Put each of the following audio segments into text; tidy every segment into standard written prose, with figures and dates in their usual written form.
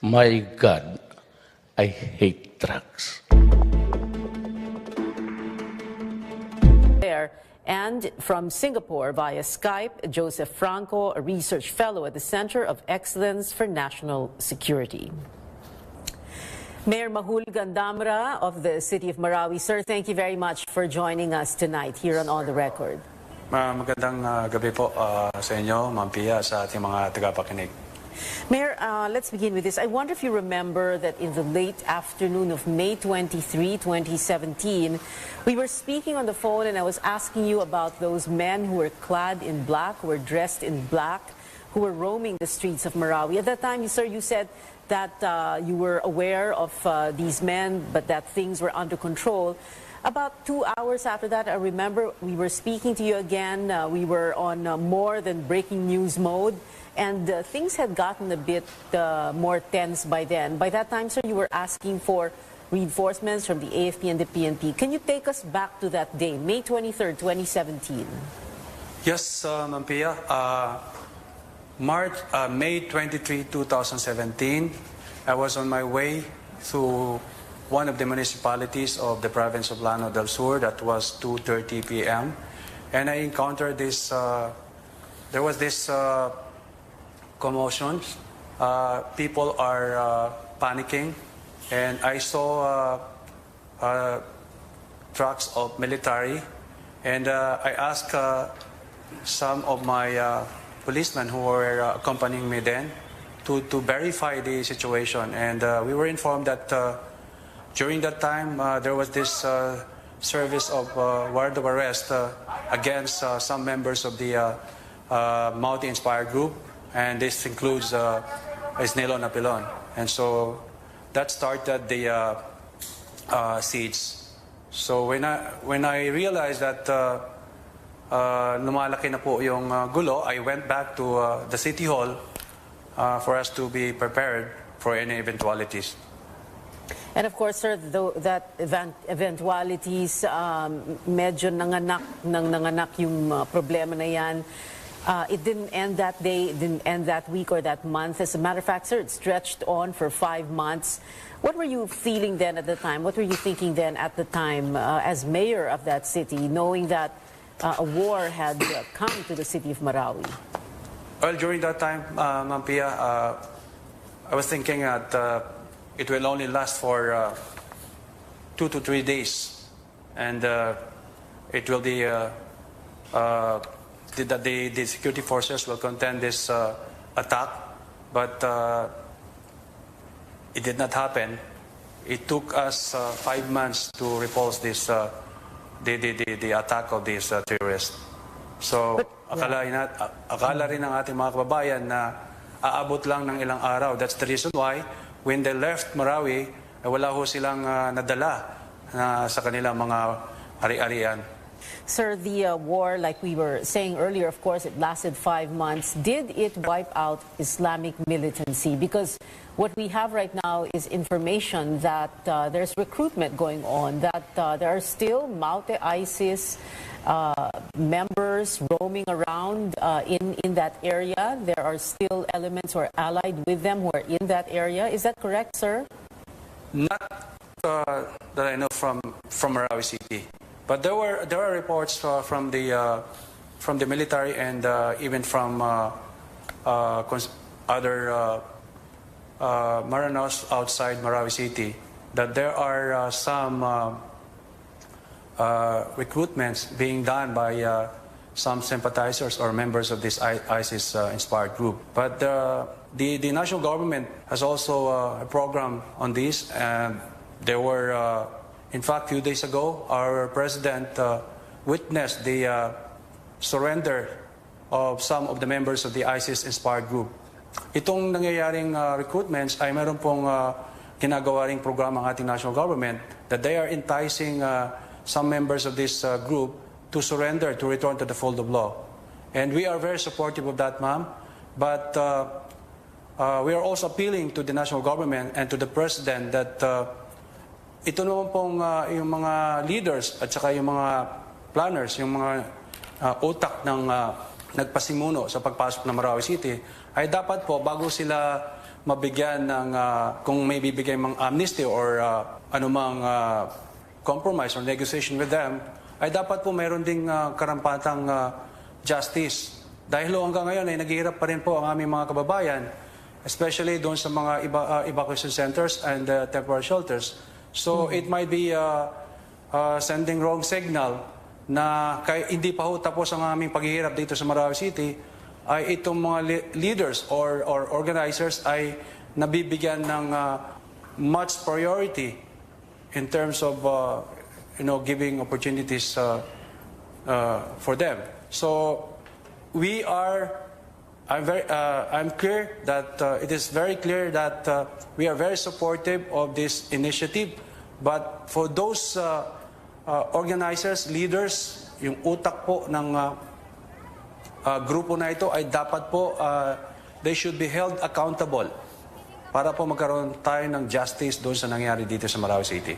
My God, I hate drugs. There. And from Singapore via Skype, Joseph Franco, a research fellow at the Center of Excellence for National Security. Mayor Mahul Gandamra of the City of Marawi. Sir, thank you very much for joining us tonight here on the Record. Magandang gabi po sa inyo, Ma'am Pia, sa ating mga tagapakinig. Mayor, let's begin with this. I wonder if you remember that in the late afternoon of May 23, 2017, we were speaking on the phone and I was asking you about those men who were clad in black, who were dressed in black, who were roaming the streets of Marawi. At that time, sir, you said that you were aware of these men, but that things were under control. About 2 hours after that, I remember we were speaking to you again. We were on more than breaking news mode, and things had gotten a bit more tense by then. By that time, sir, you were asking for reinforcements from the AFP and the PNP. Can you take us back to that day, May 23rd, 2017? Yes, Ma'am Pia. May 23, 2017, I was on my way to one of the municipalities of the province of Llano del Sur. That was 2:30 p.m. And I encountered this, there was this commotion. People are panicking. And I saw trucks of military. And I asked some of my policemen who were accompanying me then to verify the situation. And we were informed that during that time, there was this service of warrant of arrest against some members of the multi-inspired group, and this includes Isnelo Napilon. And so that started the siege. So when I realized that lumalaki na po yung gulo, I went back to the City Hall for us to be prepared for any eventualities. And of course, sir, that eventualities, medyo nanganak yung problema na yan. It didn't end that day, it didn't end that week or that month. As a matter of fact, sir, it stretched on for 5 months. What were you feeling then at the time? What were you thinking then at the time as mayor of that city, knowing that a war had come to the city of Marawi? Well, during that time, Ma'am Pia, I was thinking that it will only last for 2 to 3 days, and it will be that the security forces will contend this attack, but it did not happen. It took us 5 months to repulse this the attack of these terrorists. So akala rin ng ating mga kababayan na aabot lang ng ilang araw. That's the reason why when they left Marawi, wala ho silang nadala sa kanilang mga ari-arian. Sir, the war, like we were saying earlier, of course, it lasted 5 months. Did it wipe out Islamic militancy? Because what we have right now is information that there's recruitment going on, that there are still multi-ISIS members roaming around in that area. There are still elements who are allied with them who are in that area. Is that correct, sir? Not that I know from Marawi City, but there are reports from the military and even from other Maranos outside Marawi City that there are some recruitments being done by some sympathizers or members of this ISIS-inspired group. But the national government has also a program on this, and there were, in fact, a few days ago, our president witnessed the surrender of some of the members of the ISIS-inspired group. Itong nangyayaring recruitments ay meron pong ginagawa ring programa ang ating national government that they are enticing some members of this group to surrender, to return to the fold of law. And we are very supportive of that, ma'am. But we are also appealing to the national government and to the president that ito naman pong yung mga leaders at saka yung mga planners, yung mga utak ng nagpasimuno sa pagpasok ng Marawi City, ay dapat po bago sila mabigyan ng, kung may bibigay mang amnesty or anumang compromise or negotiation with them, ay dapat po mayroon ding karampatang justice. Dahil hanggang ngayon ay naghihirap pa rin po ang aming mga kababayan, especially doon sa mga evacuation centers and temporary shelters. So it might be sending wrong signal na hindi pa ho tapos ang aming paghihirap dito sa Marawi City, ay itong mga leaders or organizers ay nabibigyan ng much priority in terms of giving opportunities for them. So I'm clear that it is very clear that we are very supportive of this initiative. But for those organizers, leaders, yung utak po ng grupo na ito ay dapat po they should be held accountable para po magkaroon tayo ng justice doon sa nangyari dito sa Marawi City.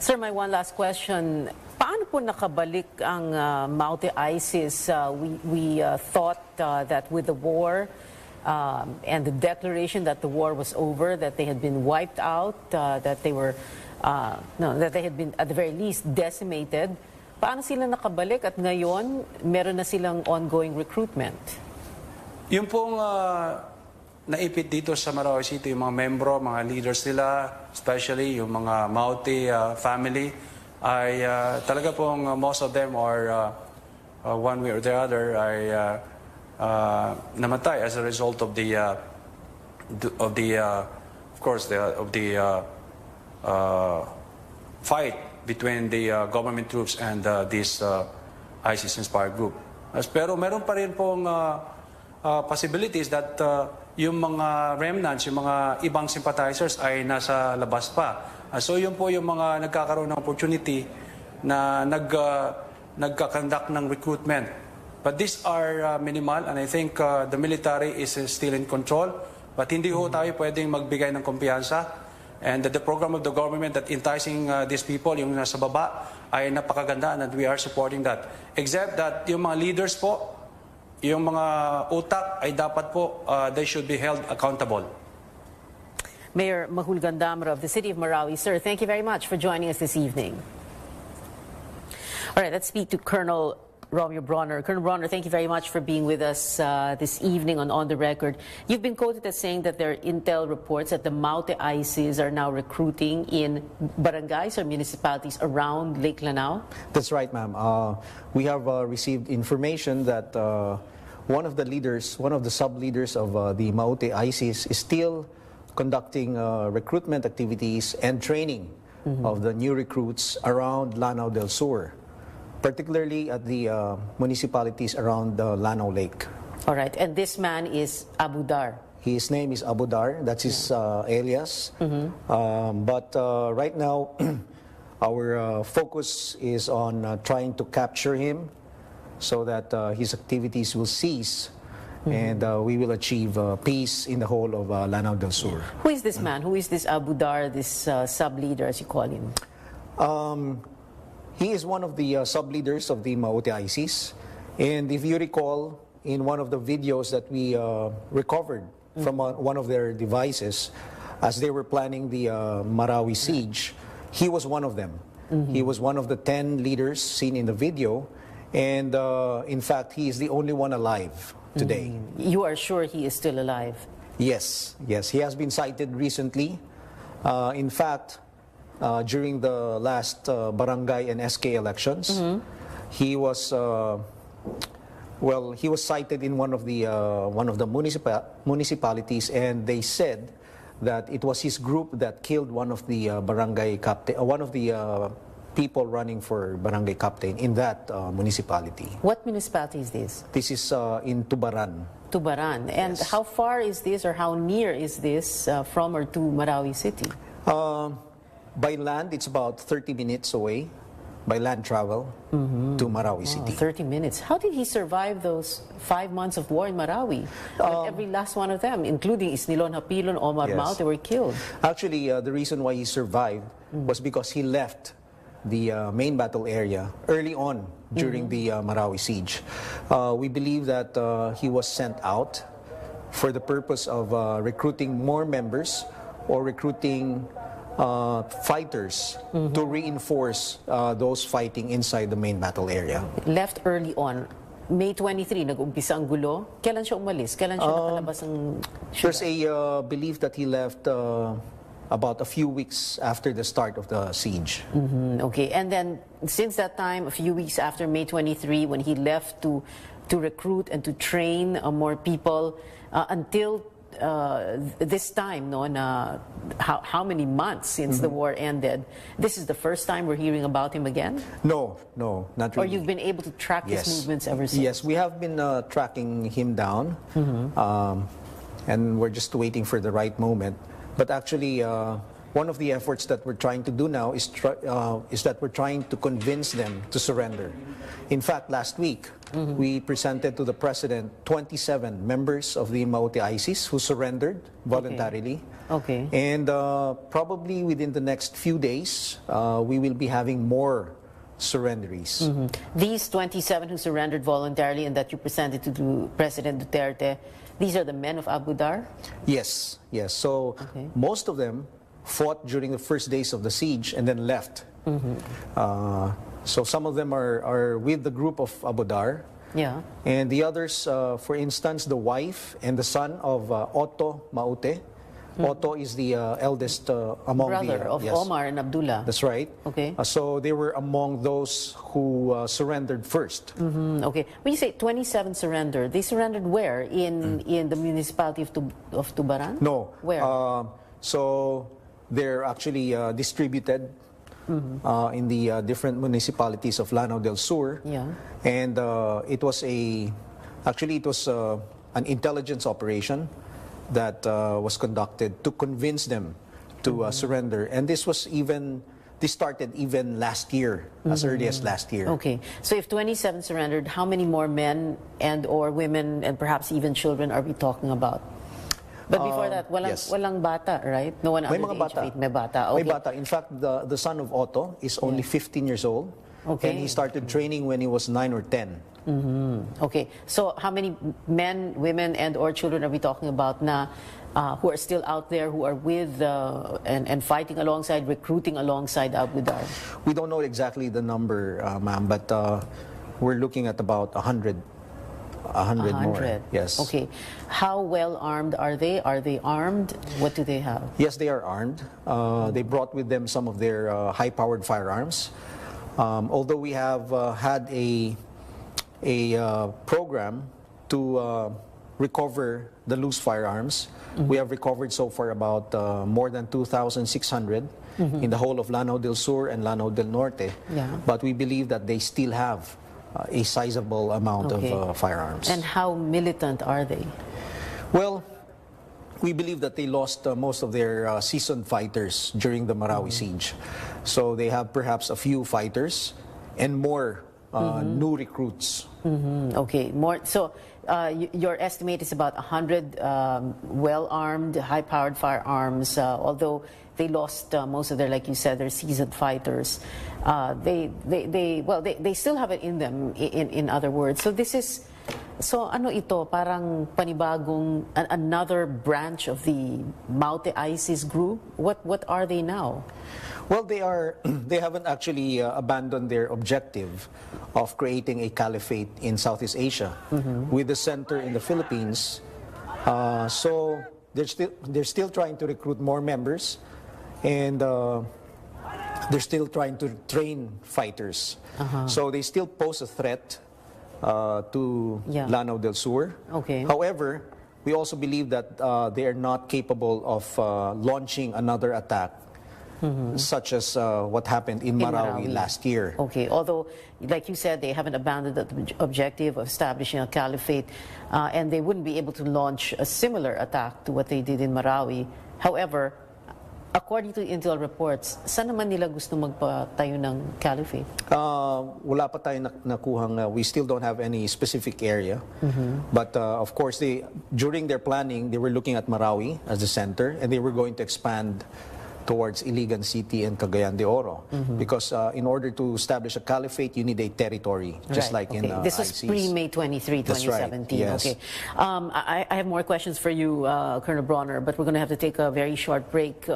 Sir, my one last question. Paano po nakabalik ang Maute ISIS? We thought that with the war and the declaration that the war was over, that they had been wiped out, that they were that they had been at the very least decimated. Paano sila nakabalik at ngayon meron na silang ongoing recruitment? Yung pong naipit dito sa Marawi City, yung mga membro, mga leaders nila, especially yung mga Maute family, ay talaga pong most of them are one way or the other ay namatay as a result of the fight between the government troops and this ISIS-inspired group. Pero meron pa rin pong possibilities that yung mga remnants, yung mga ibang sympathizers ay nasa labas pa. So yun po yung mga nagkakaroon ng opportunity na nagkakandak ng recruitment. But these are minimal, and I think the military is still in control. But hindi ho tayo pwedeng magbigay ng kumpiyansa. And the program of the government that enticing these people, yung nasa baba, ay napakaganda and we are supporting that. Except that yung mga leaders po, yung mga utak ay dapat po, they should be held accountable. Mayor Mahul Gandamra of the City of Marawi. Sir, thank you very much for joining us this evening. All right, let's speak to Colonel Romeo Bronner. Colonel Bronner, thank you very much for being with us this evening on the Record. You've been quoted as saying that there are intel reports that the Maute ISIS are now recruiting in barangays or municipalities around Lake Lanao. That's right, ma'am. We have received information that one of the leaders, one of the sub-leaders of the Maute ISIS is still conducting recruitment activities and training of the new recruits around Lanao del Sur, particularly at the municipalities around the Lanao Lake. All right, and this man is Abu Dar. His name is Abu Dar, that's his alias. But right now, our focus is on trying to capture him so that his activities will cease and we will achieve peace in the whole of Lanao del Sur. Who is this man? Who is this Abu Dar, this sub-leader, as you call him? He is one of the sub-leaders of the Maute ISIS. And if you recall, in one of the videos that we recovered from one of their devices, as they were planning the Marawi siege, he was one of them. He was one of the 10 leaders seen in the video. And in fact, he is the only one alive today. You are sure he is still alive? Yes, yes. He has been cited recently. In fact, during the last barangay and SK elections, he was he was cited in one of the municipalities, and they said that it was his group that killed one of the barangay captain, one of the people running for barangay captain in that municipality. What municipality is this? This is in Tubaran. Tubaran. And Yes. how far is this, or how near is this from or to Marawi City? By land, it's about 30 minutes away, by land travel, to Marawi City. 30 minutes. How did he survive those 5 months of war in Marawi? When every last one of them, including Isnilon Hapilon, Omar Yes. Maute, were killed. Actually, the reason why he survived was because he left the main battle area early on during the Marawi siege. We believe that he was sent out for the purpose of recruiting more members or recruiting fighters to reinforce those fighting inside the main battle area. Left early on. May 23, nag-umpisa ang gulo. Kailan siya umalis? Kailan siya nakalabas ng There's a belief that he left about a few weeks after the start of the siege. Okay, and then since that time, a few weeks after May 23, when he left to recruit and to train more people, until this time, no, na how many months since the war ended? This is the first time we're hearing about him again? No, not Or really. you've been able to track his movements ever since? Yes, we have been tracking him down, and we're just waiting for the right moment. But actually, one of the efforts that we're trying to do now is that we're trying to convince them to surrender. In fact, last week, we presented to the President 27 members of the Maute ISIS who surrendered voluntarily. Okay. And probably within the next few days, we will be having more surrenderies. These 27 who surrendered voluntarily and that you presented to President Duterte, these are the men of Abu Dar? Yes. So most of them fought during the first days of the siege and then left. So some of them are with the group of Abu Dar. Yeah. And the others, for instance, the wife and the son of Otto Maute. Otto is the eldest among Brother of yes. Omar and Abdullah. That's right. Okay. So they were among those who surrendered first. Okay. When you say 27 surrendered, they surrendered where? In the municipality of Tubaran? No. Where? So they're actually distributed in the different municipalities of Lanao del Sur. Yeah. And it was an intelligence operation that was conducted to convince them to surrender. And this started even last year, as early as last year. Okay. So if 27 surrendered, how many more men and or women and perhaps even children are we talking about? But before that, walang bata, right? No one May under mga the age bata. of 8. May bata. Okay. May bata. In fact, the son of Otto is only 15 years old. Okay. And he started training when he was 9 or 10. Okay. So how many men, women, and or children are we talking about na who are still out there, who are with and fighting alongside, recruiting alongside Abu Dar? We don't know exactly the number, ma'am, but we're looking at about 100 more. Yes. Okay. How well armed are they? Are they armed? What do they have? Yes, they are armed. They brought with them some of their high-powered firearms. Although we have had a program to recover the loose firearms, we have recovered so far about more than 2,600 in the whole of Lanao del Sur and Lanao del Norte. Yeah. But we believe that they still have a sizable amount of firearms. And how militant are they? Well, we believe that they lost most of their seasoned fighters during the Marawi siege. So they have perhaps a few fighters and more new recruits. Okay, more. So your estimate is about 100 well-armed, high-powered firearms. Although they lost most of their, like you said, their seasoned fighters. They still have it in them. In other words, so this is. So ano ito? Parang panibagong another branch of the Maute ISIS group. What are they now? Well, they haven't actually abandoned their objective of creating a caliphate in Southeast Asia with the center in the Philippines. So they're still trying to recruit more members, and they're still trying to train fighters. So they still pose a threat to Lanao del Sur. Okay. However, we also believe that they are not capable of launching another attack, such as what happened in Marawi last year. Okay, although, like you said, they haven't abandoned the objective of establishing a caliphate, and they wouldn't be able to launch a similar attack to what they did in Marawi. However, according to intel reports, saan naman nila gusto magpatayo ng caliphate? Wala pa tayong nakuhang, we still don't have any specific area. But of course, during their planning, they were looking at Marawi as the center, and they were going to expand towards Iligan City and Cagayan de Oro. Because in order to establish a caliphate, you need a territory, just Right, like in This was ISIS. pre-May 23, That's right, 2017. yes. Okay. I have more questions for you, Colonel Bronner, but we're going to have to take a very short break.